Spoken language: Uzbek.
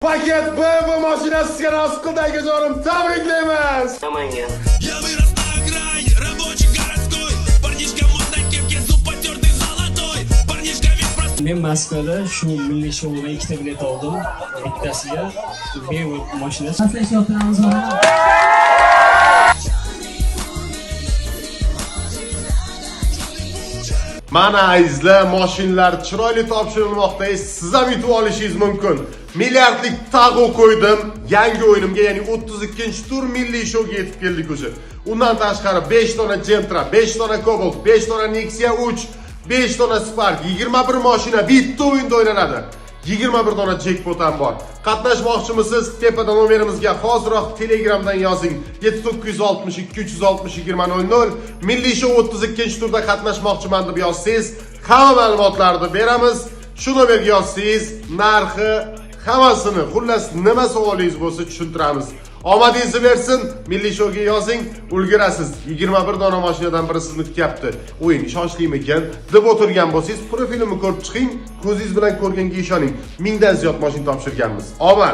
Paket BMW mashinasiga nasib qildi akajonim. Tabriklaymiz. Namangan. Я вырос на окраине, рабочий городской. Парнишка модной кепке, зуб потертый золотой. Парнишка весь простой. Men Moskvada shu milliy shouga ikkita bilet oldim. Bittasiga BMW mashinasi. Atlashyapmiz mana. Mana azizlar, mashinalar chiroyli topshirilmoqda. Siz ham yutib olishingiz mumkin. Milliardlik tag'u qo'ydim. Yangi o'yinimga, ya'ni 32-tur milliy shouga yetib keldik o'sha. Undan tashqari 5 dona Gentra, 5 dona Cobalt, 5 dona Nexia 3, 5 dona Spark, 21 mashina bitta o'yinda o'ynanadi. 21 dona jackpot ham bor. Qatnashmoqchimisiz? Tepada nomerimizga hoziroq Telegramdan yozing. 7962 360 2000. Milliy show 32-turda qatnashmoqchiman deb yozsangiz, hamma ma'lumotlarni beramiz. Shu nomerga yozsangiz, narxi, hammasini, xullas nima savolingiz bo'lsa tushuntiramiz. Omadingizni bersin, milliy shouga yozing, ulgurasiz. 21 dona mashinadan biri sizni kutyapti. O'yin ishonchlimi ekan deb o'tirgan bo'lsangiz, profilimni ko'rib chiqing, ko'zingiz bilan ko'rganga ishoning. 1000 dan ziyod mashina topshirganmiz. Omad!